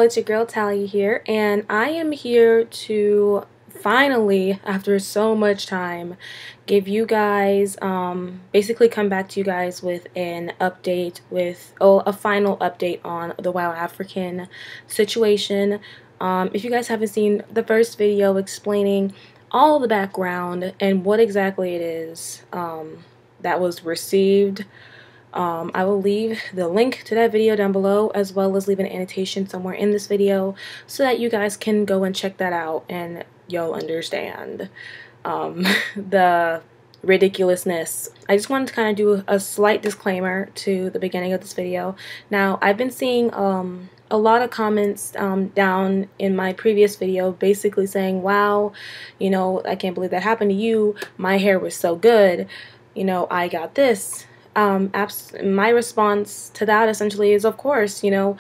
It's your girl Talia here, and I am here to finally, after so much time, give you guys, basically come back to you guys with an update, with a final update on the Wow African situation. If you guys haven't seen the first video explaining all the background and what exactly it is that was received, I will leave the link to that video down below, as well as leave an annotation somewhere in this video so that you guys can go and check that out and you'll understand the ridiculousness. I just wanted to kind of do a slight disclaimer to the beginning of this video. Now, I've been seeing a lot of comments down in my previous video basically saying, wow, you know, I can't believe that happened to you. My hair was so good. You know, I got this. My response to that essentially is, of course, you know,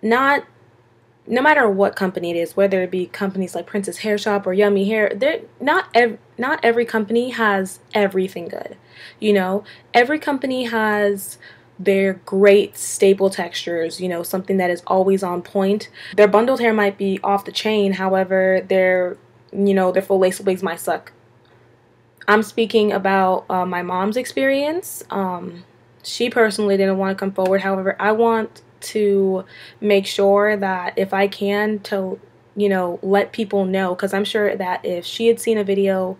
no matter what company it is, whether it be companies like Princess Hair Shop or Yummy Hair, not every company has everything good. You know, every company has their great staple textures, you know, something that is always on point. Their bundled hair might be off the chain, however, their full lace wigs might suck. I'm speaking about my mom's experience. She personally didn't want to come forward. However, I want to make sure that if I can, to, you know, let people know, because I'm sure that if she had seen a video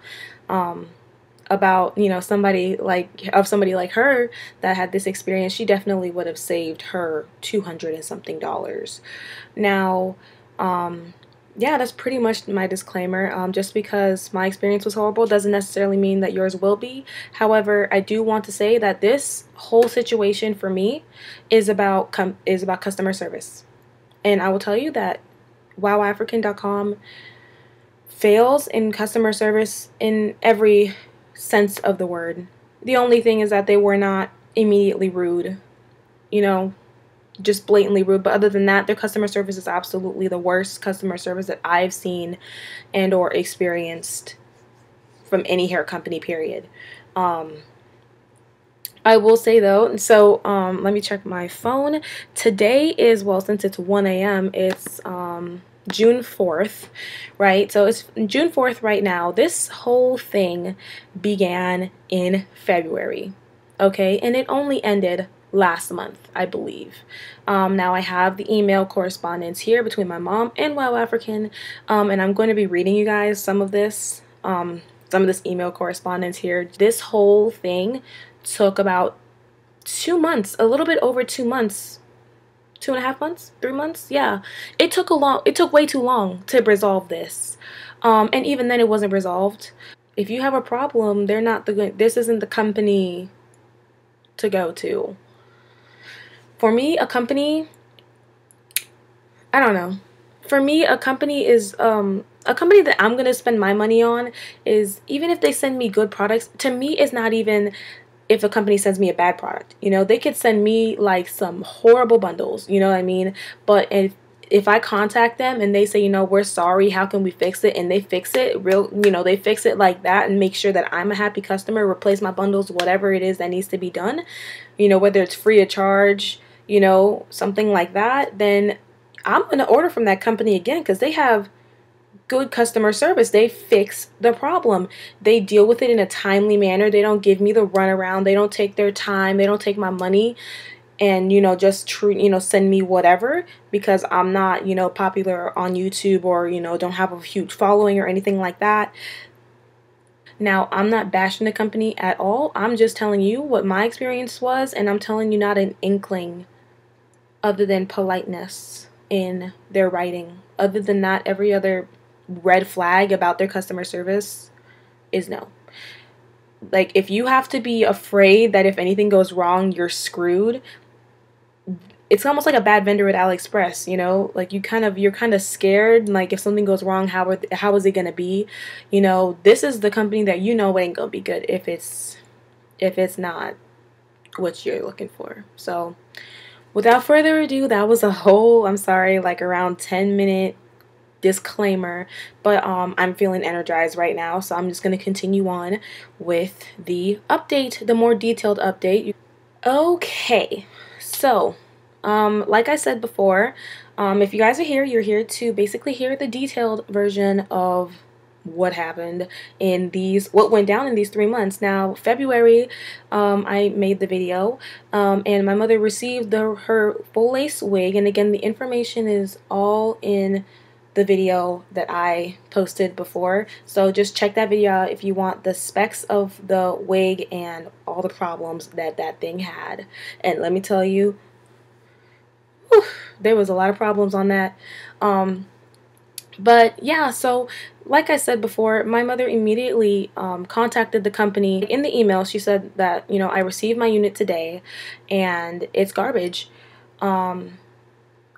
about, you know, somebody like her that had this experience, she definitely would have saved her $200 and something. Now, yeah, that's pretty much my disclaimer. Just because my experience was horrible doesn't necessarily mean that yours will be. However, I do want to say that this whole situation for me is about customer service. And I will tell you that wowafrican.com fails in customer service in every sense of the word. The only thing is that they were not immediately rude, you know, just blatantly rude, but other than that, their customer service is absolutely the worst customer service that I've seen and or experienced from any hair company, period. I will say though, so let me check my phone. Today is, well, since it's 1 a.m., it's June 4th, right? So it's June 4th right now. This whole thing began in February, okay? And it only ended last month, I believe. Now I have the email correspondence here between my mom and Wow African, and I'm going to be reading you guys some of this email correspondence here. This whole thing took about 2 months, a little bit over 2 months, 2.5 months, 3 months. Yeah, it took way too long to resolve this, and even then it wasn't resolved. If you have a problem, this isn't the company to go to. For me, a company, I don't know. For me, a company is, a company that I'm going to spend my money on is, even if they send me good products, to me it's not even if a company sends me a bad product. You know, they could send me like some horrible bundles, you know what I mean? But if I contact them and they say, you know, we're sorry, how can we fix it? And they fix it they fix it like that and make sure that I'm a happy customer, replace my bundles, whatever it is that needs to be done, you know, whether it's free of charge, you know, something like that, then I'm going to order from that company again, because they have good customer service. They fix the problem. They deal with it in a timely manner. They don't give me the runaround. They don't take their time. They don't take my money and, you know, just send me whatever because I'm not, you know, popular on YouTube or, you know, don't have a huge following or anything like that. Now, I'm not bashing the company at all. I'm just telling you what my experience was, and I'm telling you not an inkling other than politeness in their writing. Other than that, every other red flag about their customer service is no. Like, if you have to be afraid that if anything goes wrong, you're screwed, it's almost like a bad vendor at Aliexpress, you know? Like, you're kind of scared, like, if something goes wrong, how is it gonna be? You know, this is the company that you know ain't gonna be good if it's not what you're looking for. So, without further ado, that was a whole, I'm sorry, like around 10-minute disclaimer, but I'm feeling energized right now, so I'm just going to continue on with the update, the more detailed update. Okay, so like I said before, If you guys are here, you're here to basically hear the detailed version of what happened in what went down in these 3 months. Now, February, I made the video, and my mother received her full lace wig, and again, the information is all in the video that I posted before, so just check that video out if you want the specs of the wig and all the problems that that thing had. And let me tell you, whew, there was a lot of problems on that. But yeah, so like I said before, my mother immediately contacted the company. In the email, she said that, you know, I received my unit today and it's garbage,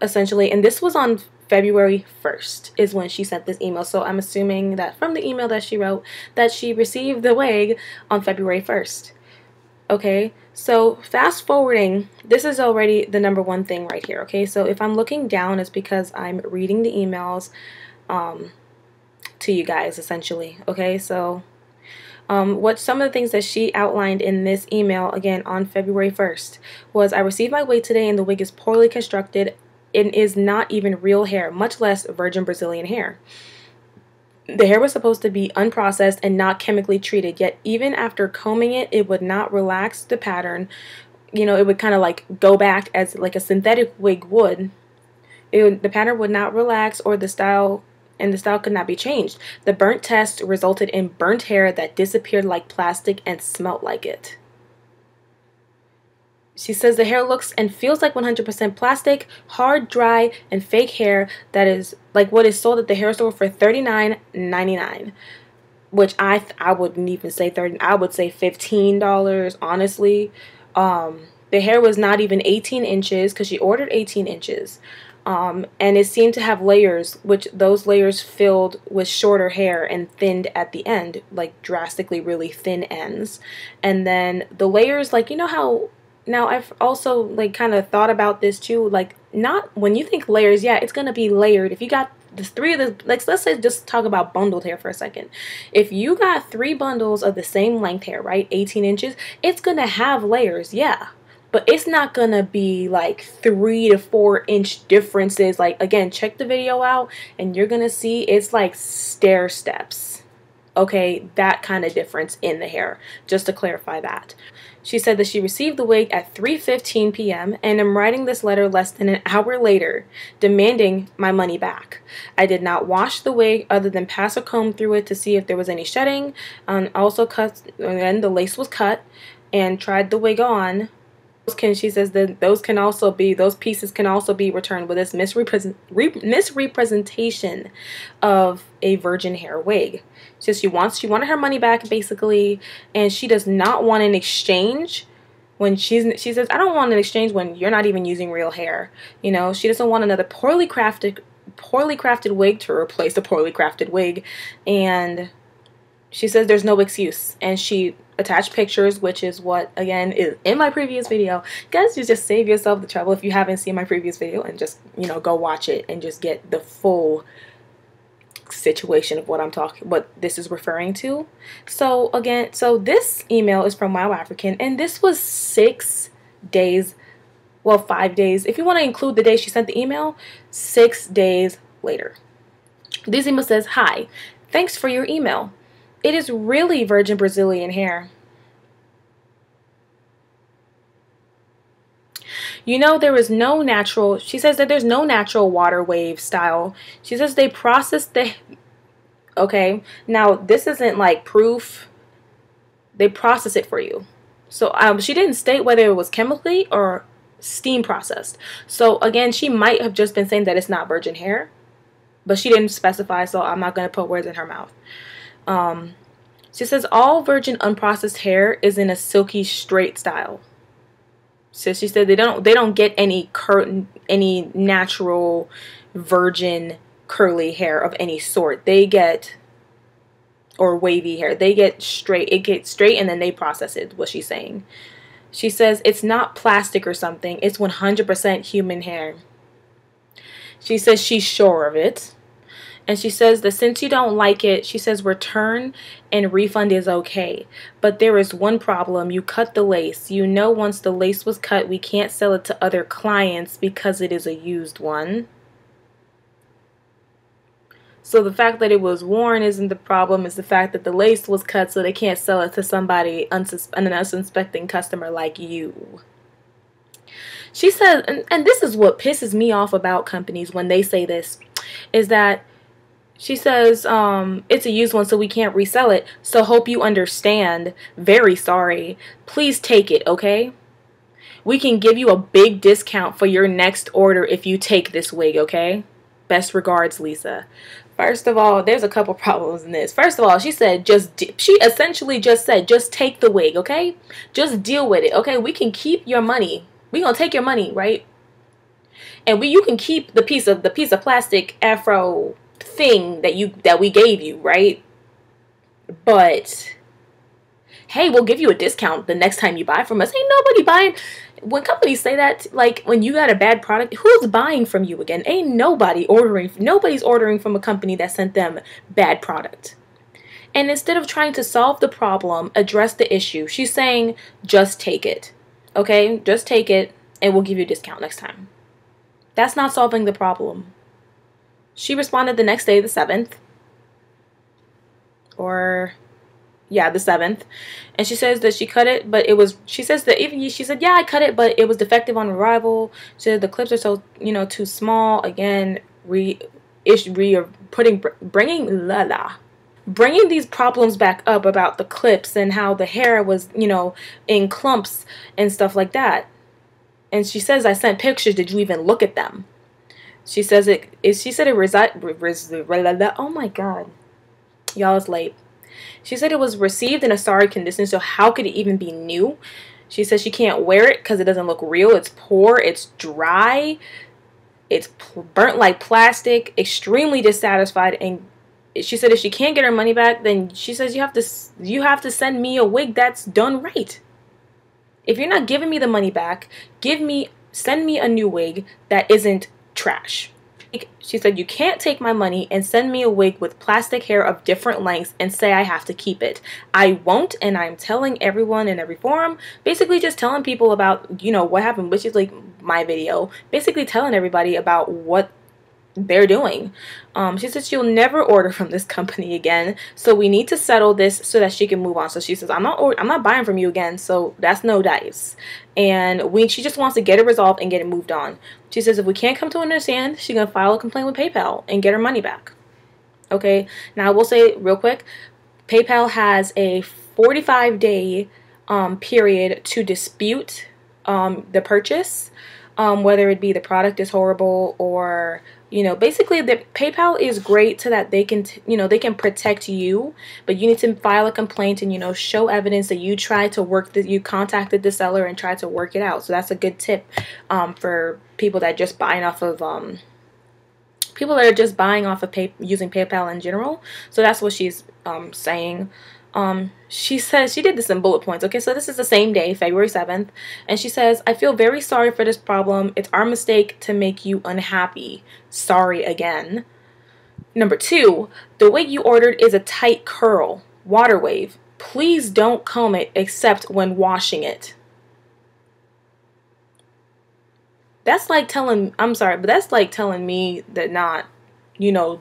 essentially. And this was on February 1st is when she sent this email. So I'm assuming that from the email that she wrote that she received the wig on February 1st. Okay, so fast forwarding, this is already the number one thing right here. Okay, so if I'm looking down, it's because I'm reading the emails to you guys, essentially. Okay, so what some of the things that she outlined in this email, again, on February 1st, was I received my wig today and the wig is poorly constructed. It is not even real hair, much less virgin Brazilian hair. The hair was supposed to be unprocessed and not chemically treated, yet even after combing it, it would not relax the pattern. You know, it would kind of like go back as like a synthetic wig would. The pattern would not relax or the style, and the style could not be changed. The burnt test resulted in burnt hair that disappeared like plastic and smelt like it. She says the hair looks and feels like 100% plastic, hard, dry, and fake hair that is like what is sold at the hair store for $39.99, which I wouldn't even say 30. I would say $15, honestly. The hair was not even 18 inches because she ordered 18 inches. And it seemed to have layers, which those layers filled with shorter hair and thinned at the end, like drastically really thin ends. And then the layers, like, you know how... Now, I've also, like, kind of thought about this, too. Like, not when you think layers, yeah, it's going to be layered. If you got this three of the, like, let's say just talk about bundled hair for a second. If you got 3 bundles of the same length hair, right, 18 inches, it's going to have layers, yeah. But it's not going to be, like, 3 to 4 inch differences. Like, again, check the video out, and you're going to see it's like stair steps. Okay, that kind of difference in the hair, just to clarify that. She said that she received the wig at 3:15 p.m. and I'm writing this letter less than an hour later, demanding my money back. I did not wash the wig other than pass a comb through it to see if there was any shedding. Also cut, and the lace was cut, and tried the wig on. She says that those pieces can also be returned with this misrepresentation of a virgin hair wig. She says she wanted her money back, basically, and she does not want an exchange when she says, I don't want an exchange when you're not even using real hair. You know, she doesn't want another poorly crafted wig to replace a poorly crafted wig, and she says there's no excuse, and she attached pictures, which is what, again, is in my previous video. Guys, you just save yourself the trouble if you haven't seen my previous video, and just, you know, go watch it and just get the full situation of what this is referring to. So again, so this email is from Wow African, and this was 6 days, well, 5 days, if you want to include the day she sent the email, 6 days later. This email says, "Hi, thanks for your email. It is really virgin Brazilian hair. You know, there is no natural," she says that there's no natural water wave style. She says they process the, okay, now this isn't like proof. They process it for you. So she didn't state whether it was chemically or steam processed. So again, she might have just been saying that it's not virgin hair, but she didn't specify, so I'm not going to put words in her mouth. She says all virgin unprocessed hair is in a silky straight style. So she said they don't get any natural virgin curly hair of any sort. They get, or wavy hair. They get straight. It gets straight and then they process it, what she's saying. She says it's not plastic or something. It's 100% human hair. She says she's sure of it. And she says that since you don't like it, she says return and refund is okay. But there is one problem. You cut the lace. You know, once the lace was cut, we can't sell it to other clients because it is a used one. So the fact that it was worn isn't the problem. It's the fact that the lace was cut so they can't sell it to somebody, an unsuspecting customer like you. She says, and this is what pisses me off about companies when they say this, is that she says, it's a used one so we can't resell it. So hope you understand. Very sorry. Please take it, okay? We can give you a big discount for your next order if you take this wig, okay? Best regards, Lisa. First of all, there's a couple problems in this. First of all, she essentially just said, just take the wig, okay? Just deal with it, okay? We can keep your money. We gonna take your money, right? And you can keep the piece of plastic afro thing that we gave you, right? But hey, we'll give you a discount the next time you buy from us. Ain't nobody buying. When companies say that, like when you got a bad product, who's buying from you again? Ain't nobody ordering. Nobody's ordering from a company that sent them bad product. And instead of trying to solve the problem, address the issue, she's saying, just take it. Okay? Just take it and we'll give you a discount next time. That's not solving the problem. She responded the next day, the 7th. Yeah, the 7th. And she says that she cut it, but she said, yeah, I cut it, but it was defective on arrival. She said the clips are so, too small. Again, bringing these problems back up about the clips and how the hair was, in clumps and stuff like that. And she says, I sent pictures. Did you even look at them? She says oh my God. Y'all, it's late. She said it was received in a sorry condition, so how could it even be new? She says she can't wear it because it doesn't look real. It's poor. It's dry. It's burnt like plastic. Extremely dissatisfied. And she said if she can't get her money back, then she says you have to send me a wig that's done right. If you're not giving me the money back, send me a new wig that isn't trash. She said, you can't take my money and send me a wig with plastic hair of different lengths and say I have to keep it. I won't, and I'm telling everyone in every forum, basically just telling people about, what happened, which is like my video, basically telling everybody about what they're doing. She said she'll never order from this company again, so we need to settle this so that she can move on. So she says, I'm not buying from you again, so that's no dice. And she just wants to get it resolved and get it moved on. She says if we can't come to an understand, she's gonna file a complaint with PayPal and get her money back. Okay, now I will say real quick, PayPal has a 45-day period to dispute the purchase, whether it be the product is horrible or basically the PayPal is great so that they can they can protect you, but you need to file a complaint and show evidence that you tried to you contacted the seller and tried to work it out. So that's a good tip for people that just buying off of using PayPal in general. So that's what she's saying. She says she did this in bullet points. Okay, so this is the same day, February 7th. And she says, I feel very sorry for this problem. It's our mistake to make you unhappy. Sorry again. Number 2, the wig you ordered is a tight curl, water wave. Please don't comb it except when washing it. That's like telling, I'm sorry, but that's like telling me that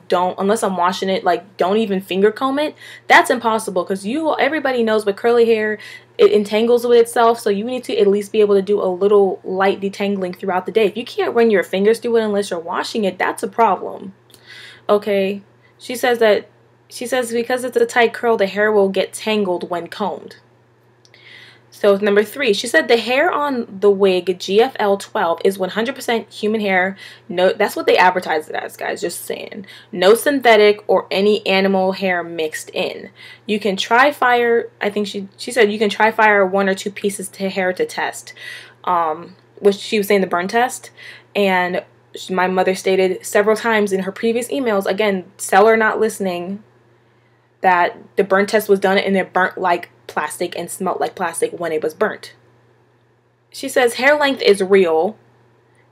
don't, unless I'm washing it, like don't even finger comb it. That's impossible because everybody knows with curly hair, it entangles with itself. So you need to at least be able to do a little light detangling throughout the day. If you can't run your fingers through it unless you're washing it, that's a problem. Okay. She says because it's a tight curl, the hair will get tangled when combed. So number 3, she said the hair on the wig GFL 12 is 100% human hair. No, that's what they advertise it as, guys. Just saying. No synthetic or any animal hair mixed in. You can try fire. I think she said you can try fire 1 or 2 pieces to hair to test. Which she was saying the burn test. And my mother stated several times in her previous emails, again, seller not listening, that the burn test was done and it burnt like plastic and smelled like plastic when it was burnt. She says hair length is real.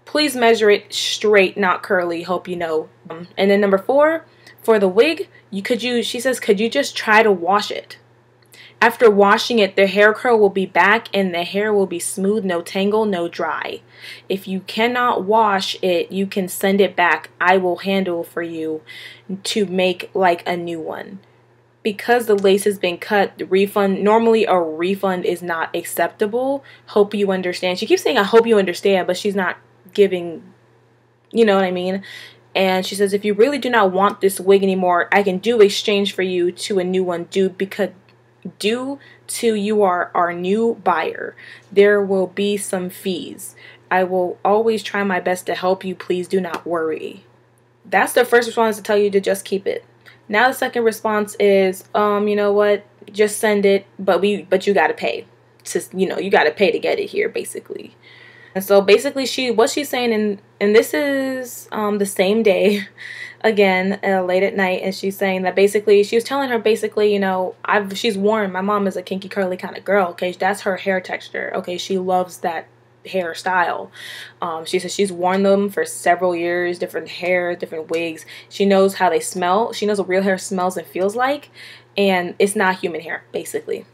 Please measure it straight, not curly. Hope you know. And then number 4, for the wig, could you just try to wash it? After washing it, the hair curl will be back and the hair will be smooth, no tangle, no dry. If you cannot wash it, you can send it back. I will handle for you to make like a new one. Because the lace has been cut, the refund, normally a refund is not acceptable. Hope you understand. She keeps saying, I hope you understand, but she's not giving, you know what I mean? And she says, if you really do not want this wig anymore, I can do exchange for you to a new one due to you are our new buyer. There will be some fees. I will always try my best to help you. Please do not worry. That's the first response, to tell you to just keep it. Now the second response is, you know what? Just send it, but you gotta pay. You gotta pay to get it here, basically. And so basically, what she's saying, and this is the same day, again, late at night, and she's saying that basically, she was telling her basically, you know, she's worn, my mom is a kinky curly kind of girl, okay, that's her hair texture, okay, she loves that hairstyle. She says she's worn them for several years, different hair, different wigs. She knows how they smell. She knows what real hair smells and feels like, and it's not human hair, basically.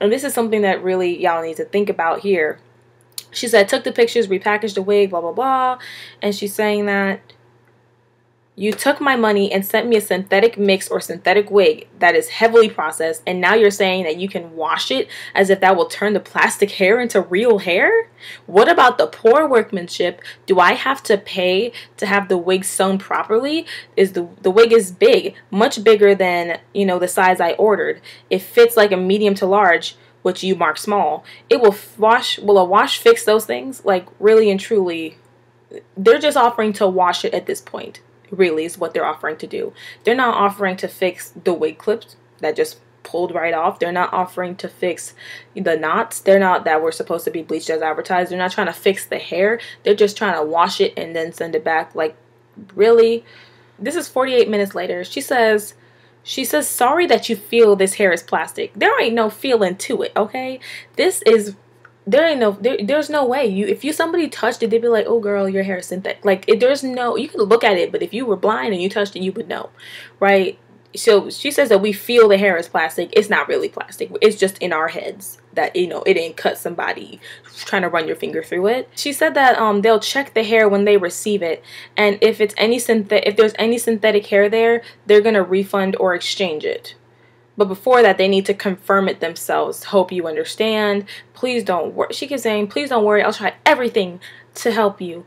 And this is something that really y'all need to think about here. She said, took the pictures, repackaged the wig, blah, blah, blah. And she's saying that you took my money and sent me a synthetic mix or synthetic wig that is heavily processed. And now you're saying that you can wash it as if that will turn the plastic hair into real hair? What about the poor workmanship? Do I have to pay to have the wig sewn properly? The wig is big, much bigger than, you know, the size I ordered. It fits like a medium to large, which you mark small. It will wash. Will a wash fix those things? Like, really and truly, they're just offering to wash it at this point. Really is what they're offering to do. They're not offering to fix the wig clips that just pulled right off. They're not offering to fix the knots. They're not that were supposed to be bleached as advertised. They're not trying to fix the hair. They're just trying to wash it and then send it back. Like, really? This is 48 minutes later. She says, sorry that you feel this hair is plastic. There ain't no feeling to it, okay? There's no way. If somebody touched it, they'd be like, oh girl, your hair is synthetic. Like, there's no, you can look at it, but if you were blind and you touched it, you would know, right? So she says that we feel the hair is plastic. It's not really plastic. It's just in our heads that, you know, it didn't cut somebody trying to run your finger through it. She said that they'll check the hair when they receive it, and if there's any synthetic hair there, they're gonna refund or exchange it. But before that, they need to confirm it themselves. Hope you understand. Please don't worry. She keeps saying, please don't worry. I'll try everything to help you.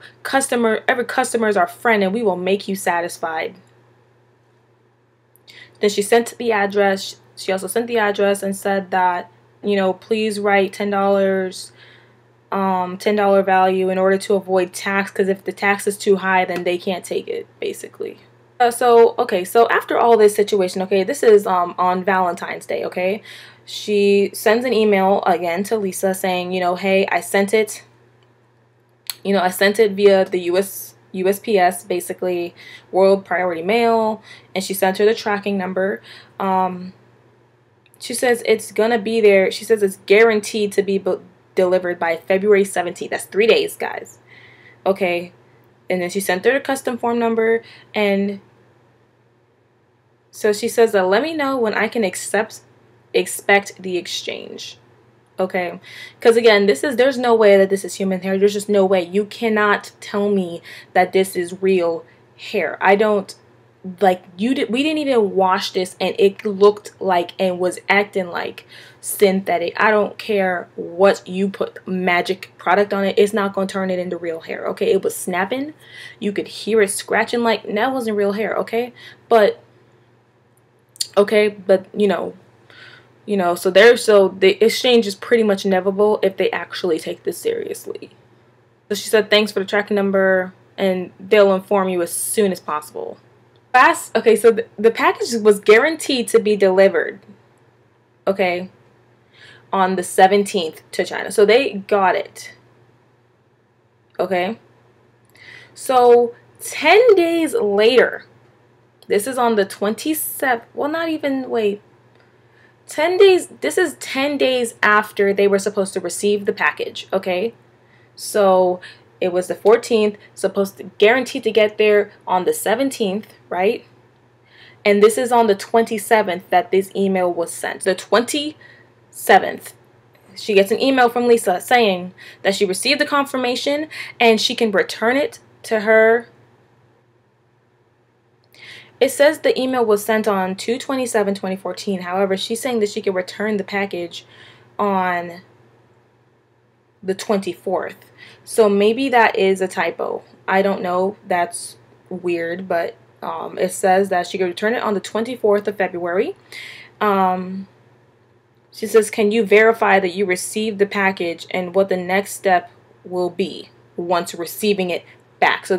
Every customer is our friend, and we will make you satisfied. Then she sent the address. She also sent the address and said that, you know, please write $10, $10 value in order to avoid tax, because if the tax is too high, then they can't take it, basically. So after all this situation, okay, this is on Valentine's Day, okay, she sends an email again to Lisa saying, you know, hey, I sent it via the USPS, basically, World Priority Mail, and she sent her the tracking number. She says it's gonna be there. She says it's guaranteed to be delivered by February 17th. That's 3 days, guys. Okay, and then she sent her the custom form number, and so she says that let me know when I can expect the exchange. Okay, because again, there's no way that this is human hair. There's just no way. You cannot tell me that this is real hair. I don't, like, we didn't even wash this and it looked like and was acting like synthetic. I don't care what you put magic product on it. It's not going to turn it into real hair. Okay, it was snapping. You could hear it scratching. Like, that wasn't real hair. Okay, but so the exchange is pretty much inevitable if they actually take this seriously. So she said, thanks for the tracking number, and they'll inform you as soon as possible. Okay, so the package was guaranteed to be delivered, okay, on the 17th to China. So they got it, okay? So 10 days later, this is on the 27th, well, not even, wait. 10 days, this is 10 days after they were supposed to receive the package, okay? So it was the 14th, guaranteed to get there on the 17th, right? And this is on the 27th that this email was sent. The 27th 7th, she gets an email from Lisa saying that she received the confirmation and she can return it to her. It says the email was sent on 2/27/2014. However, she's saying that she can return the package on the 24th. So maybe that is a typo. I don't know. That's weird, but it says that she could return it on the 24th of February. She says, can you verify that you received the package and what the next step will be once receiving it back? So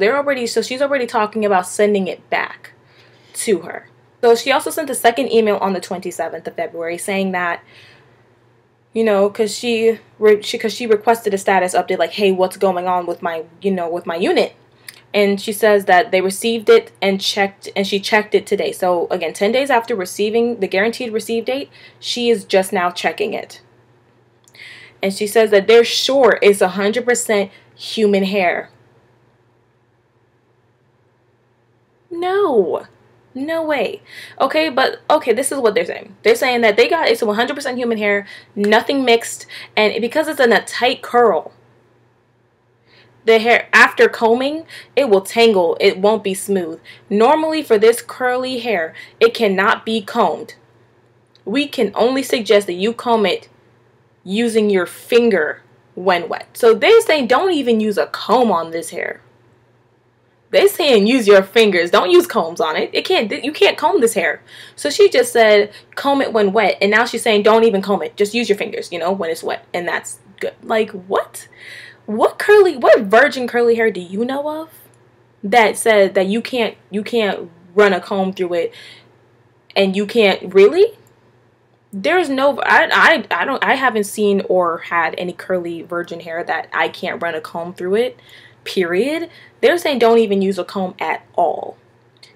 she's already talking about sending it back to her. So she also sent a second email on the 27th of February saying that, you know, because she requested a status update, like, hey, what's going on with my, with my unit? And she says that they received it and she checked it today. So again, 10 days after receiving the guaranteed receive date, she is just now checking it. And she says that they're sure it's 100% human hair. No way. Okay, but okay, this is what they're saying. They're saying that it's 100% human hair, nothing mixed, and because it's in a tight curl, the hair, after combing, it will tangle. It won't be smooth. Normally, for this curly hair, it cannot be combed. We can only suggest that you comb it using your finger when wet. So they're saying don't even use a comb on this hair. They're saying use your fingers. Don't use combs on it. You can't comb this hair. So she just said comb it when wet. And now she's saying don't even comb it. Just use your fingers, when it's wet. And that's good. Like, what? What virgin curly hair do you know of that said that you can't run a comb through it, and you can't really? There's no, I haven't seen or had any curly virgin hair that I can't run a comb through it, period. They're saying don't even use a comb at all.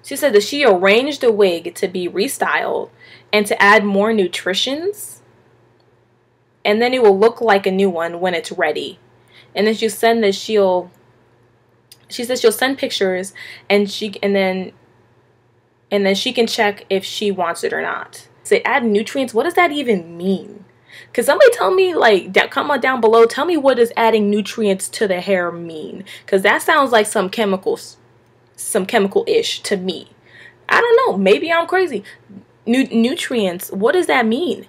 She said that she arranged the wig to be restyled and to add more nutritions, and then it will look like a new one when it's ready. And then she says she'll send pictures, and then she can check if she wants it or not. Say add nutrients. What does that even mean? Cause somebody tell me, like, comment down below. Tell me, what does adding nutrients to the hair mean? Cause that sounds like some chemical-ish to me. I don't know. Maybe I'm crazy. Nutrients. What does that mean?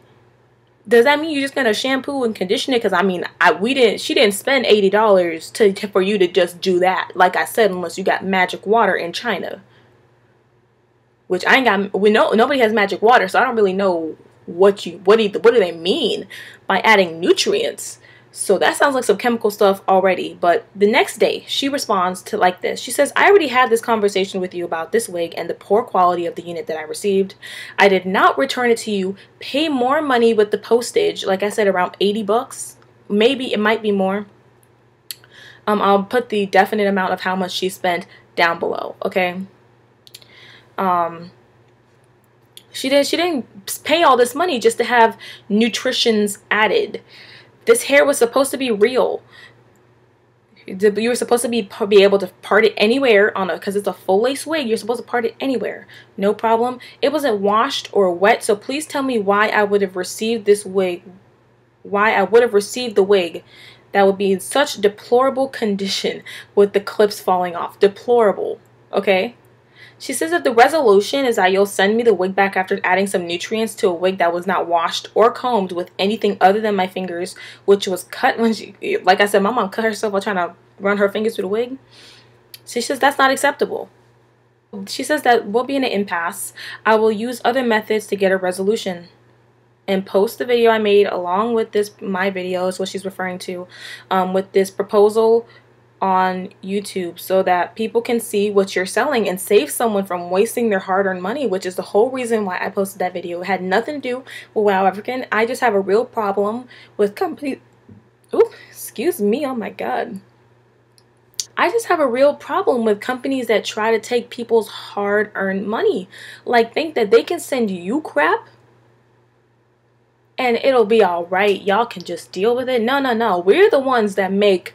Does that mean you're just gonna shampoo and condition it? Because I mean, she didn't spend $80 for you to just do that. Like I said, unless you got magic water in China, which I ain't got. Nobody has magic water, so I don't really know what do they mean by adding nutrients. So that sounds like some chemical stuff already. But the next day, she responds to like this. She says, I already had this conversation with you about this wig and the poor quality of the unit that I received. I did not return it to you. Pay more money with the postage. Like I said, around 80 bucks. Maybe it might be more. I'll put the definite amount of how much she spent down below. Okay. She didn't pay all this money just to have nutritions added. This hair was supposed to be real. You were supposed to be able to part it anywhere because it's a full lace wig. You're supposed to part it anywhere, no problem. It wasn't washed or wet. So please tell me why I would have received this wig. Why I would have received the wig that would be in such deplorable condition with the clips falling off. Deplorable. Okay. She says that the resolution is that you'll send me the wig back after adding some nutrients to a wig that was not washed or combed with anything other than my fingers, which was cut when like I said, my mom cut herself while trying to run her fingers through the wig. She says that's not acceptable. She says that we'll be in an impasse. I will use other methods to get a resolution and post the video I made along with my video is what she's referring to, with this proposal on YouTube so that people can see what you're selling and save someone from wasting their hard-earned money, which is the whole reason why I posted that video. It had nothing to do with Wow African. I just have a real problem with companies. Ooh, excuse me. Oh my God. I just have a real problem with companies that try to take people's hard-earned money. Like, think that they can send you crap and it'll be all right. Y'all can just deal with it. No. We're the ones that make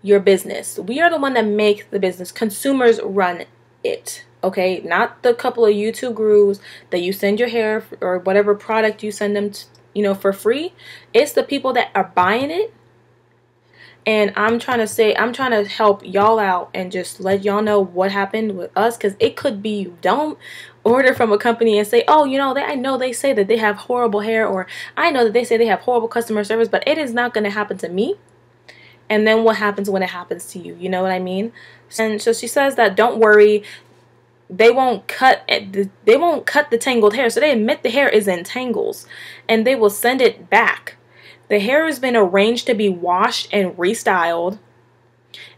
your business. We are the one that make the business. Consumers run it. Okay, not the couple of YouTube gurus that you send your hair or whatever product you send them you know, for free. It's the people that are buying it. And I'm trying to help y'all out and just let y'all know what happened with us, because it could be you don't order from a company and say, oh, you know, I know they say that they have horrible hair, or I know that they say they have horrible customer service, but it is not going to happen to me. And then what happens when it happens to you? You know what I mean? And so she says that don't worry, they won't cut the tangled hair. So they admit the hair is in tangles, and they will send it back. The hair has been arranged to be washed and restyled.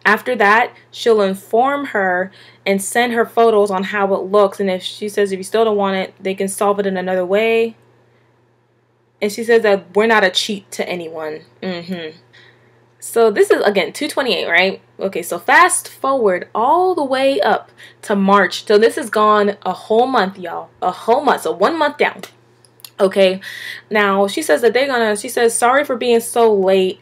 After that, she'll inform her and send her photos on how it looks. And if she says if you still don't want it, they can solve it in another way. And she says that we're not a cheat to anyone. So this is, again, 228, right? Okay, so fast forward all the way up to March. So this has gone a whole month, y'all. A whole month. So 1 month down. Okay, now she says that she says, sorry for being so late.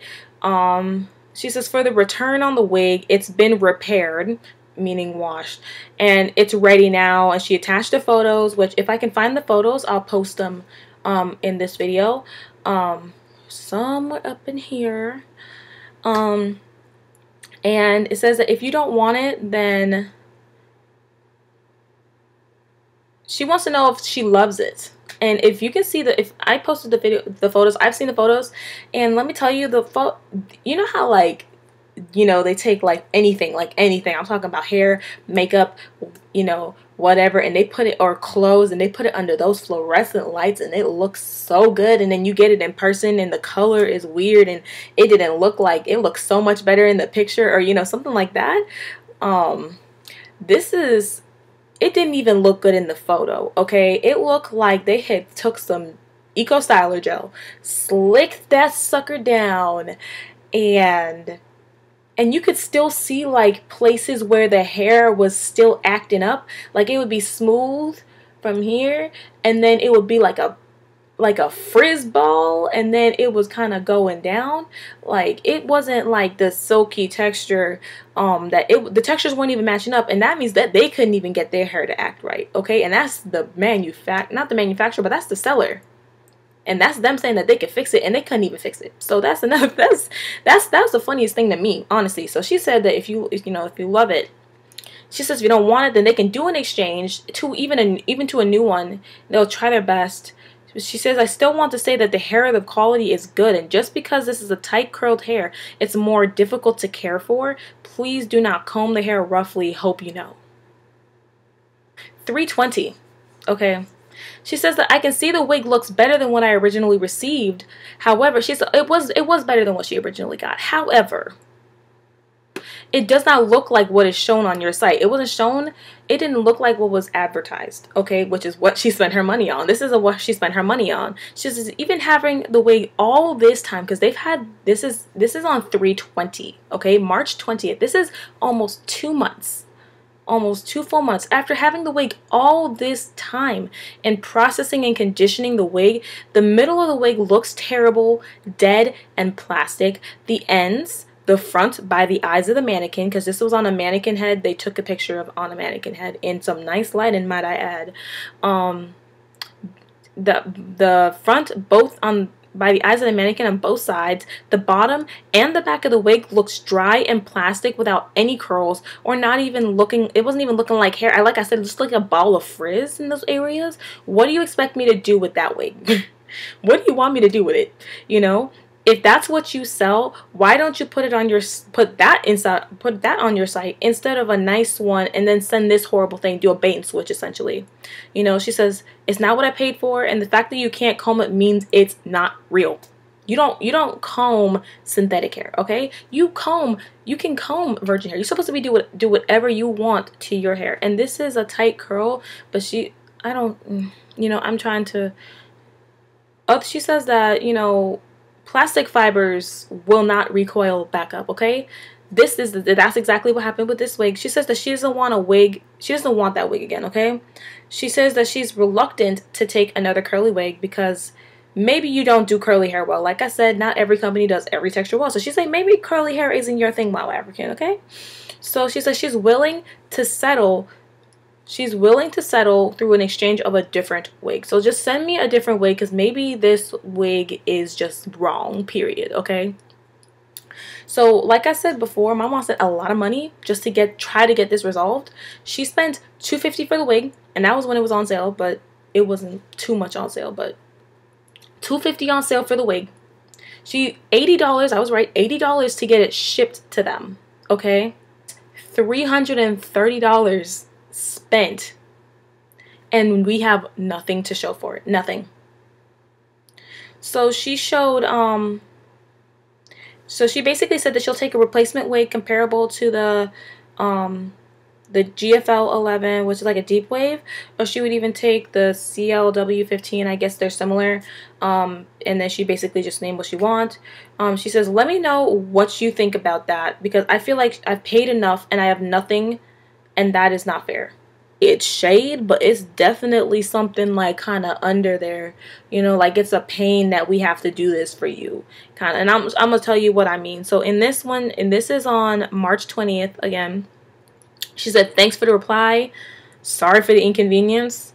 She says for the return on the wig, it's been repaired, meaning washed, and it's ready now. And she attached the photos, which if I can find the photos, I'll post them in this video, somewhere up in here. And it says that if you don't want it, then she wants to know if she loves it. And if you can see if I posted the photos, I've seen the photos, and let me tell you, you know how, like, you know, they take like anything, I'm talking about hair, makeup, you know, whatever, and they put it, or clothes, and they put it under those fluorescent lights, and it looks so good, and then you get it in person and the color is weird, and it didn't look like, it looks so much better in the picture, or, you know, something like that. It didn't even look good in the photo, okay? It looked like they had took some Eco Styler gel, slicked that sucker down, and you could still see, like, places where the hair was still acting up. Like, it would be smooth from here, and then it would be like a frizz ball, and then it was kind of going down. Like, it wasn't like the silky texture, the textures weren't even matching up, and that means that they couldn't even get their hair to act right, okay? And that's the not the manufacturer, but that's the seller, and that's them saying that they could fix it, and they couldn't even fix it. So that's enough. That's the funniest thing to me, honestly. So she said that if you love it, she says if you don't want it, then they can do an exchange to even to a new one. They'll try their best. She says, I still want to say that the hair, the quality is good, and just because this is a tight curled hair, it's more difficult to care for. Please do not comb the hair roughly. Hope you know. 320. Okay. She says that I can see the wig looks better than what I originally received. However, she said it was better than what she originally got. However, it does not look like what is shown on your site. It didn't look like what was advertised, okay, which is what she spent her money on. This is what she spent her money on. She says even having the wig all this time, because they've had, this is on 3/20, okay, March 20th. This is almost 2 months, almost 2 full months after having the wig all this time and processing and conditioning the wig. The middle of the wig looks terrible, dead, and plastic. The ends, the front by the eyes of the mannequin, because this was on a mannequin head. They took a picture of on a mannequin head in some nice lighting, might I add. The front, both on by the eyes of the mannequin on both sides. The bottom and the back of the wig looks dry and plastic without any curls, or not even looking, it wasn't even looking like hair. Like I said, just like a ball of frizz in those areas. What do you expect me to do with that wig? What do you want me to do with it? You know? If that's what you sell, why don't you put that on your site instead of a nice one, and then send this horrible thing, do a bait and switch essentially. You know, she says it's not what I paid for, and the fact that you can't comb it means it's not real. You don't comb synthetic hair, okay? You can comb virgin hair. You're supposed to be do whatever you want to your hair. And this is a tight curl, but I'm trying to. Oh, she says that, you know, plastic fibers will not recoil back up, okay? That's exactly what happened with this wig. She says that she doesn't want a wig. She doesn't want that wig again, okay? She says that she's reluctant to take another curly wig because maybe you don't do curly hair well. Like I said, not every company does every texture well. So she's like, maybe curly hair isn't your thing, Wow African, okay? So she says she's willing to settle. She's willing to settle through an exchange of a different wig. So just send me a different wig, because maybe this wig is just wrong, period, okay? So like I said before, my mom spent a lot of money just to try to get this resolved. She spent $250 for the wig, and that was when it was on sale, but it wasn't too much on sale, but $250 on sale for the wig. $80, I was right, $80 to get it shipped to them, okay? $330 spent, and we have nothing to show for it. Nothing. So she showed so she basically said that she'll take a replacement wig comparable to the GFL 11, which is like a deep wave, or she would even take the CLW 15. I guess they're similar. And then she basically just named what she wants. She says, let me know what you think about that, because I feel like I've paid enough and I have nothing, and that is not fair. It's shade, but it's definitely something like kind of under there, you know, like it's a pain that we have to do this for you, kind of. And I'm gonna tell you what I mean. So in this one, and this is on March 20th again, she said, thanks for the reply, sorry for the inconvenience.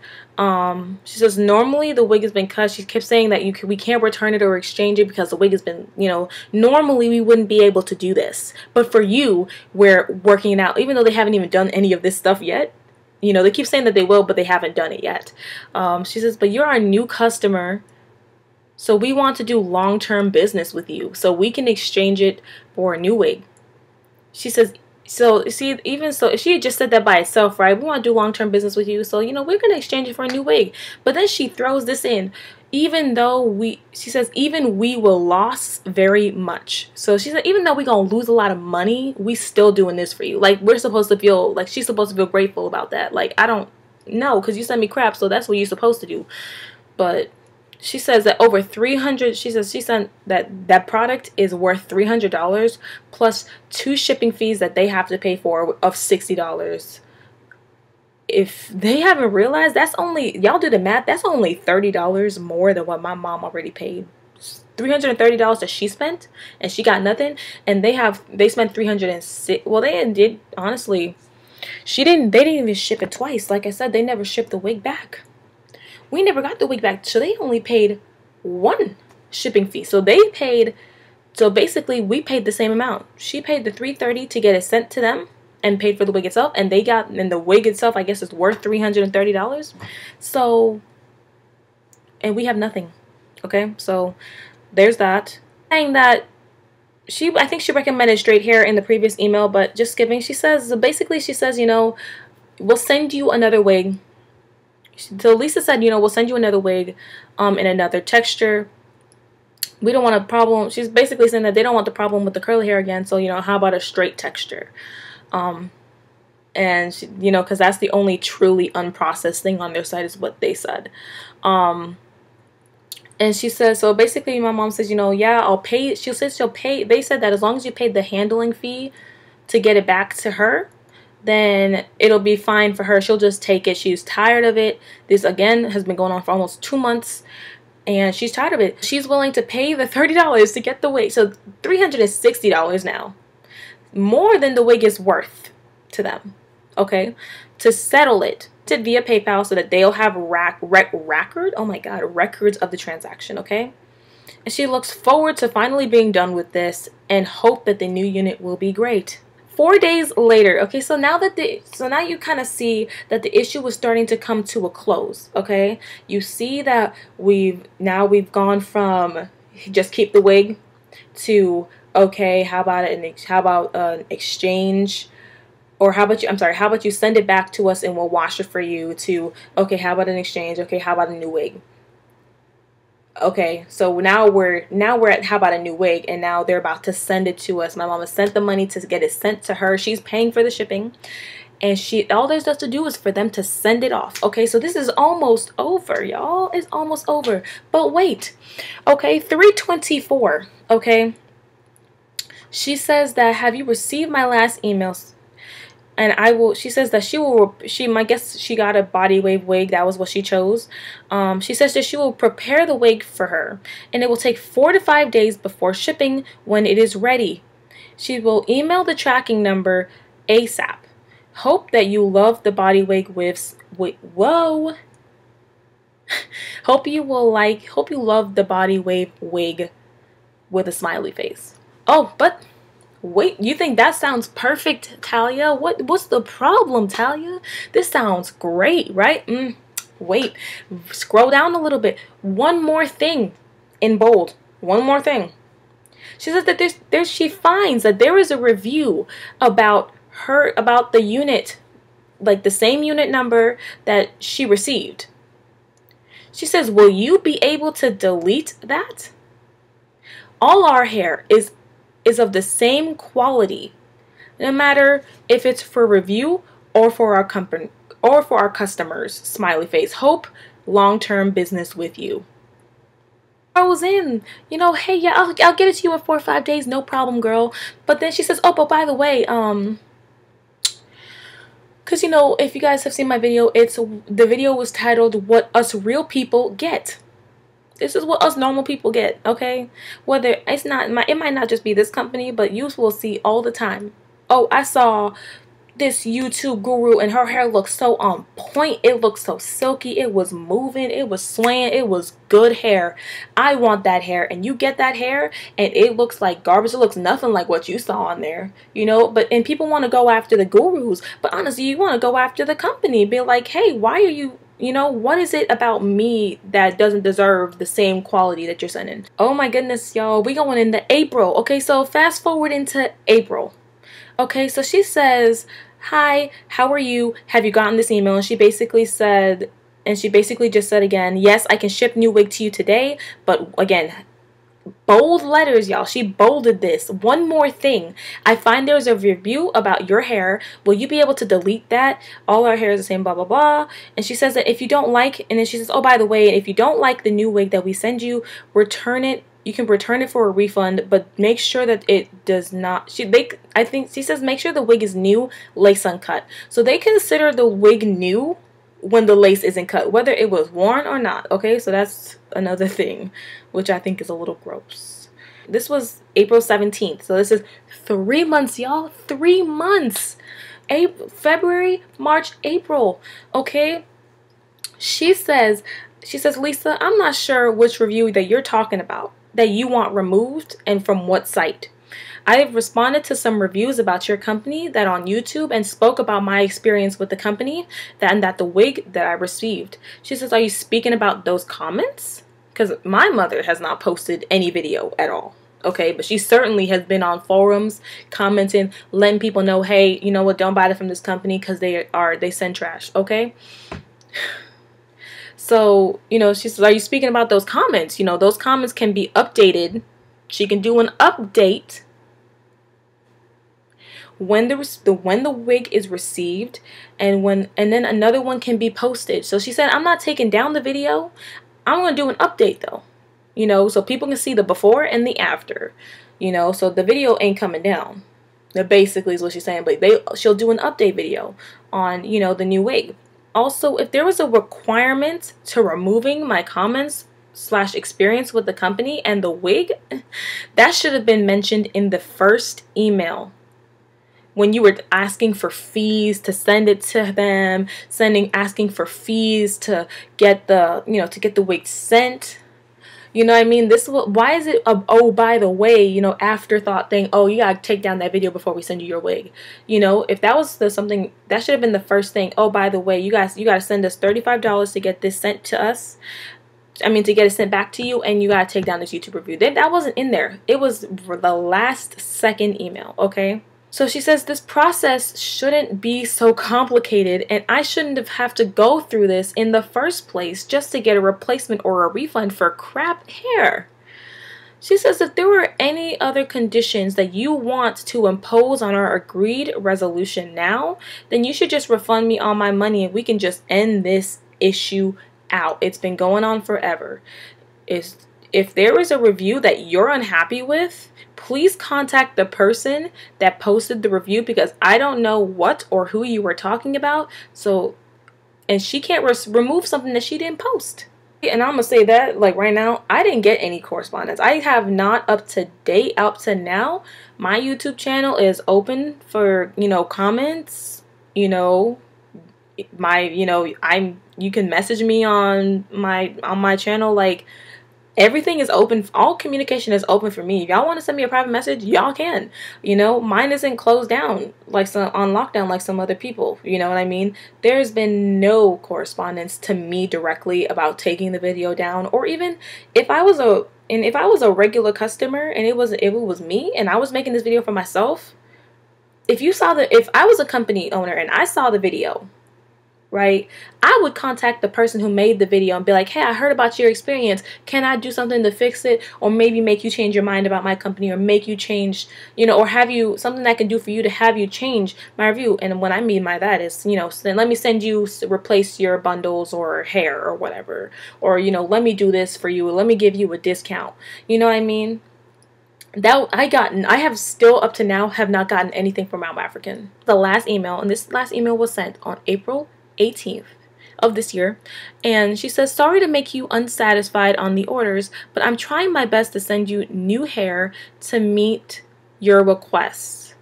She says, normally the wig has been cut. She kept saying that we can't return it or exchange it because the wig has been, you know, normally we wouldn't be able to do this, but for you, we're working it out, even though they haven't even done any of this stuff yet. You know, they keep saying that they will, but they haven't done it yet. She says, but you're our new customer, so we want to do long-term business with you, so we can exchange it for a new wig. She says, so see, even so, if she had just said that by itself, right, we want to do long-term business with you, so, you know, we're going to exchange it for a new wig. But then she throws this in, even though she says, even we will lose very much. So she said, even though we're going to lose a lot of money, we still doing this for you. Like, we're supposed to feel, like, she's supposed to feel grateful about that. Like, I don't know, because you sent me crap, so that's what you're supposed to do. But she says that over 300, she says she sent that product is worth $300 plus 2 shipping fees that they have to pay for of $60. If they haven't realized, that's only, y'all do the math, that's only $30 more than what my mom already paid. $330 that she spent, and she got nothing. And they spent $306. Well, they did, honestly, they didn't even ship it twice. Like I said, they never shipped the wig back. We never got the wig back, so they only paid 1 shipping fee. So they paid, so basically we paid the same amount. She paid the $330 to get it sent to them and paid for the wig itself, and the wig itself, I guess, is worth $330. So, and we have nothing. Okay, so there's that. Saying that I think she recommended straight hair in the previous email, but just skipping. She says, basically, she says, you know, we'll send you another wig. So Lisa said, you know, we'll send you another wig in another texture. We don't want a problem. She's basically saying that they don't want the problem with the curly hair again. So, you know, how about a straight texture? And, she, you know, because that's the only truly unprocessed thing on their site is what they said. And she says, so basically my mom says, you know, yeah, I'll pay. She says she'll pay. They said that as long as you paid the handling fee to get it back to her, then it'll be fine for her. She'll just take it. She's tired of it. This, again, has been going on for almost 2 months, and she's tired of it. She's willing to pay the $30 to get the wig. So $360 now. More than the wig is worth to them, okay? To settle it via PayPal so that they'll have records of the transaction, okay? And she looks forward to finally being done with this and hope that the new unit will be great. 4 days later, okay, so now you kind of see that the issue was starting to come to a close, okay? You see that we've gone from just keep the wig to, okay, how about an exchange, or how about you send it back to us and we'll wash it for you, to, okay, how about an exchange, okay, how about a new wig? Okay, so now we're at how about a new wig, and now they're about to send it to us. My mama sent the money to get it sent to her. She's paying for the shipping, and all there's left to do is for them to send it off. Okay, so this is almost over, y'all. It's almost over. But wait, okay, 3/24. Okay, she says that, have you received my last emails? And she says that I guess she got a body wave wig. That was what she chose. She says that she will prepare the wig for her, and it will take 4 to 5 days before shipping when it is ready. She will email the tracking number ASAP. Hope that you love the body wig with, whoa. Hope you love the body wave wig with a smiley face. Oh, but wait, you think that sounds perfect, Talia? What's the problem, Talia? This sounds great, right? Wait, scroll down a little bit. One more thing in bold. One more thing. She says that she finds that there is a review about the unit, like the same unit number that she received. She says, will you be able to delete that? All our hair is of the same quality, no matter if it's for review or for our company or for our customers. Smiley face. Hope long-term business with you. I was in, you know, hey, yeah, I'll get it to you in 4 or 5 days, no problem, girl. But then she says, oh, but by the way, because, you know, if you guys have seen my video, the video was titled What Us Real People Get. This is what us normal people get, okay? Whether it might not just be this company, but you will see all the time. Oh, I saw this YouTube guru and her hair looks so on point. It looks so silky. It was moving. It was swaying. It was good hair. I want that hair. And you get that hair and it looks like garbage. It looks nothing like what you saw on there, you know. And people want to go after the gurus, but honestly, you want to go after the company. Be like, hey, why are you, you know, what is it about me that doesn't deserve the same quality that you're sending? Oh my goodness, y'all. We going into April. Okay, so fast forward into April. Okay, so she says, hi, how are you? Have you gotten this email? And she basically just said again, yes, I can ship new wig to you today. But again, bold letters, y'all. She bolded this. One more thing. I find there's a review about your hair. Will you be able to delete that? All our hair is the same, blah, blah, blah. And she says that if you don't like, and then she says, oh, by the way, if you don't like the new wig that we send you, return it. You can return it for a refund, but make sure that it does not, I think she says make sure the wig is new, lace uncut. So they consider the wig new when the lace isn't cut, whether it was worn or not. Okay, so that's another thing, which I think is a little gross. This was April 17th. So this is 3 months, y'all. 3 months. February, March, April. Okay. She says, Lisa, I'm not sure which review that you're talking about, that you want removed and from what site. I have responded to some reviews about your company that on YouTube and spoke about my experience with the company and that the wig that I received. She says, are you speaking about those comments? Because my mother has not posted any video at all. Okay, but she certainly has been on forums commenting, letting people know, hey, you know what, don't buy it from this company because they send trash. Okay. So, you know, she says, are you speaking about those comments? You know, those comments can be updated. She can do an update when the wig is received, and then another one can be posted. So she said, I'm not taking down the video. I'm going to do an update though. You know, so people can see the before and the after. You know, so the video ain't coming down. That basically is what she's saying, but she'll do an update video on, you know, the new wig. Also, if there was a requirement to removing my comments / experience with the company and the wig, that should have been mentioned in the first email. When you were asking for fees to send it to them, asking for fees to get the, you know, to get the wig sent. You know what I mean? Why is it a, oh, by the way, you know, afterthought thing? Oh, you gotta take down that video before we send you your wig. You know, if that was something, that should have been the first thing. Oh, by the way, you gotta send us $35 to get this sent to us. I mean, to get it sent back to you, and you gotta take down this YouTube review. That wasn't in there. It was the last second email, okay? So she says this process shouldn't be so complicated, and I shouldn't have to go through this in the first place just to get a replacement or a refund for crap hair. She says if there were any other conditions that you want to impose on our agreed resolution now, then you should just refund me all my money and we can just end this issue out. It's been going on forever. If there is a review that you're unhappy with, please contact the person that posted the review, because I don't know what or who you were talking about. So, and she can't remove something that she didn't post. And I'm gonna say that, like, right now, I didn't get any correspondence. I have not up to date up to now. My YouTube channel is open for, you know, comments you know, you can message me on my channel. Like, everything is open. All communication is open for me. If y'all want to send me a private message, y'all can. Mine isn't closed down like some on lockdown like some other people. You know what I mean? There's been no correspondence to me directly about taking the video down, or even if I was a regular customer and it was me and I was making this video for myself. If I was a company owner and I saw the video, right, I would contact the person who made the video and be like, hey, I heard about your experience. Can I do something to fix it? Or maybe make you change your mind about my company, or make you change, or have you something that I can do for you to have you change my review. And what I mean by that is, then let me send you, replace your bundles or hair or whatever. Or, let me do this for you. Let me give you a discount. You know what I mean? I have still up to now have not gotten anything from Mount African. The last email, and this last email was sent on April 18th of this year, and she says, sorry to make you unsatisfied on the orders, but I'm trying my best to send you new hair to meet your requests.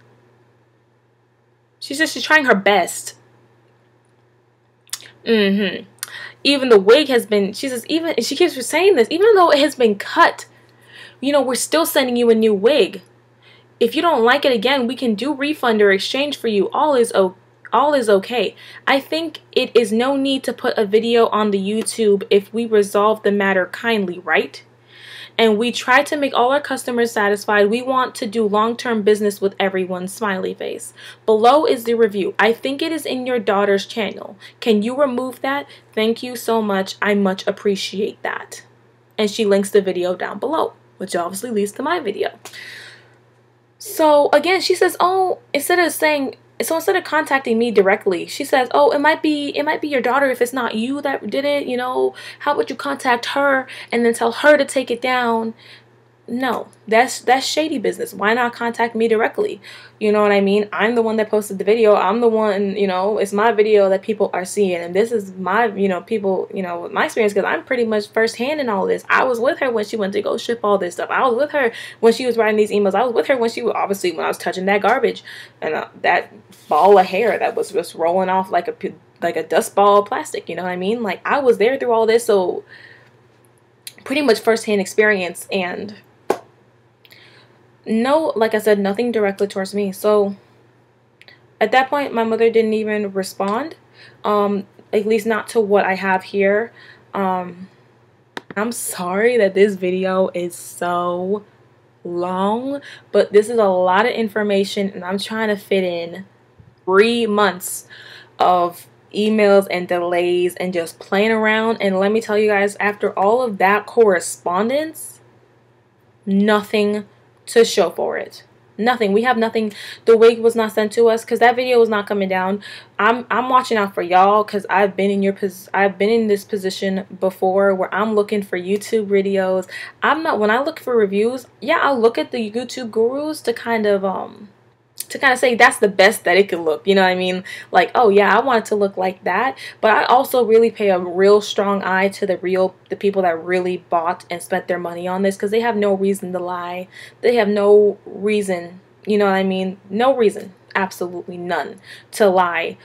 She says she's trying her best. Even the wig has been, she says, she keeps saying this, even though it has been cut, we're still sending you a new wig. If you don't like it again, we can do refund or exchange for you. All is okay. I think it is no need to put a video on the YouTube if we resolve the matter kindly, right? And we try to make all our customers satisfied. We want to do long-term business with everyone, smiley face. Below is the review. I think it is in your daughter's channel. Can you remove that? Thank you so much. I much appreciate that. And she links the video down below, which obviously leads to my video. So again, she says, oh, instead of contacting me directly, she says, oh, it might be your daughter if it's not you that did it, how about you contact her and then tell her to take it down? No, that's shady business. Why not contact me directly? You know what I mean? I'm the one that posted the video. I'm the one, it's my video that people are seeing. And this is my, people, my experience, because I'm pretty much firsthand in all this. I was with her when she went to go ship all this stuff. I was with her when she was writing these emails. I was with her when when I was touching that garbage and that ball of hair that was just rolling off like a dust ball of plastic. You know what I mean? Like, I was there through all this. So pretty much firsthand experience. And no, like I said, nothing directly towards me. So at that point, my mother didn't even respond, at least not to what I have here. I'm sorry that this video is so long, but this is a lot of information, and I'm trying to fit in 3 months of emails and delays and just playing around. And let me tell you guys, after all of that correspondence, nothing to show for it. Nothing. We have nothing. The wig was not sent to us because that video was not coming down. I'm watching out for y'all because I've been in this position before where I'm looking for YouTube videos. When I look for reviews, yeah, I'll look at the YouTube gurus to kind of say that's the best that it could look, you know what I mean? Like, oh yeah, I want it to look like that. But I also really pay a real strong eye to the people that really bought and spent their money on this, because they have no reason to lie. They have no reason, you know what I mean? No reason, absolutely none, to lie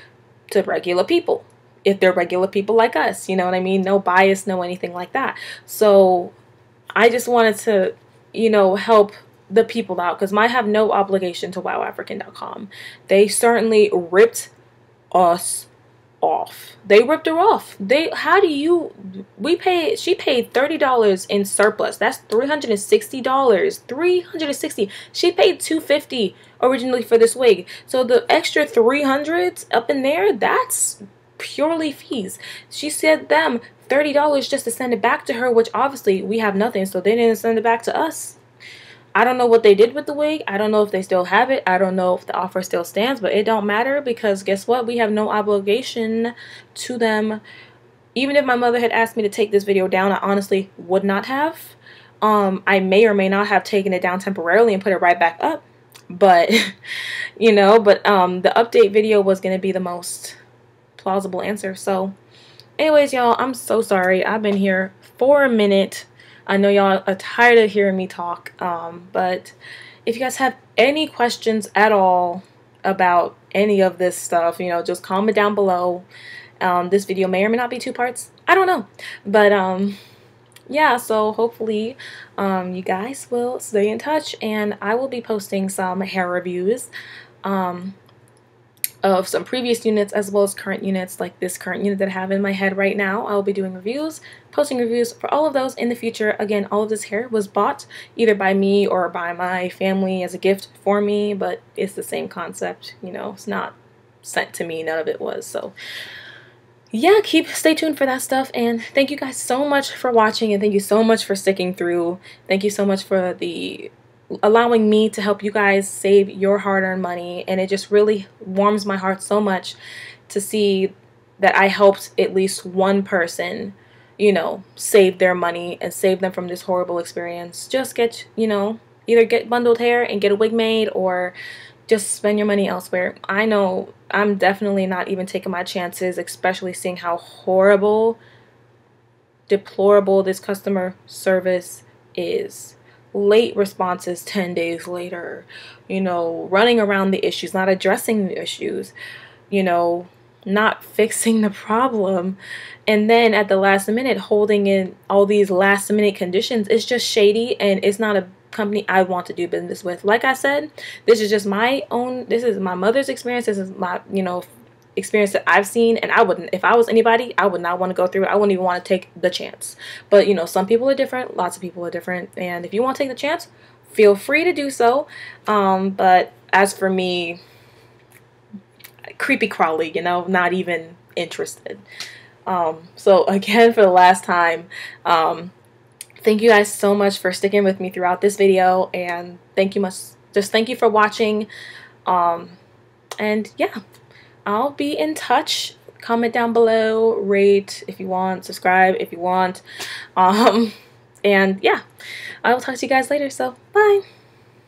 to regular people. If they're regular people like us, you know what I mean? No bias, no anything like that. So I just wanted to, help the people out, because I have no obligation to wowafrican.com. They certainly ripped us off. They ripped her off. She paid $30 in surplus. That's $360. $360. She paid $250 originally for this wig. So the extra $300 up in there, that's purely fees. She said them $30 just to send it back to her, which obviously we have nothing, so they didn't send it back to us. I don't know what they did with the wig. I don't know if they still have it. I don't know if the offer still stands, but it don't matter, because guess what? We have no obligation to them. Even if my mother had asked me to take this video down, I honestly would not have. I may or may not have taken it down temporarily and put it right back up. But, the update video was going to be the most plausible answer. So, anyways, y'all, I'm so sorry. I've been here for a minute. I know y'all are tired of hearing me talk, but if you guys have any questions at all about any of this stuff, you know, just comment down below. This video may or may not be 2 parts. I don't know. But yeah, so hopefully you guys will stay in touch, and I will be posting some hair reviews of some previous units as well as current units, like this current unit that I have in my head right now. I will be doing reviews, posting reviews for all of those in the future. Again, all of this hair was bought either by me or by my family as a gift for me, but it's the same concept, you know, it's not sent to me, none of it was. So yeah, stay tuned for that stuff, and thank you guys so much for watching, and thank you so much for sticking through. Thank you so much for allowing me to help you guys save your hard-earned money, and it just really warms my heart so much to see that I helped at least one person, you know, save their money and save them from this horrible experience. Just get, you know, either get bundled hair and get a wig made, or just spend your money elsewhere. I know I'm definitely not even taking my chances, especially seeing how horrible, deplorable this customer service is. Late responses 10 days later, you know, running around the issues, not addressing the issues, you know, not fixing the problem, and then at the last minute holding in all these last minute conditions. It's just shady, and it's not a company I want to do business with. Like I said, this is just my own, this is my mother's experience, this is my, you know, experience that I've seen, and I wouldn't, if I was anybody, I would not want to go through it. I wouldn't even want to take the chance. But you know, some people are different, lots of people are different, and if you want to take the chance, feel free to do so. But as for me, creepy crawly, you know, not even interested. So again, for the last time, thank you guys so much for sticking with me throughout this video, and thank you for watching. And yeah, I'll be in touch. Comment down below, rate if you want, subscribe if you want. And yeah, I will talk to you guys later, so bye.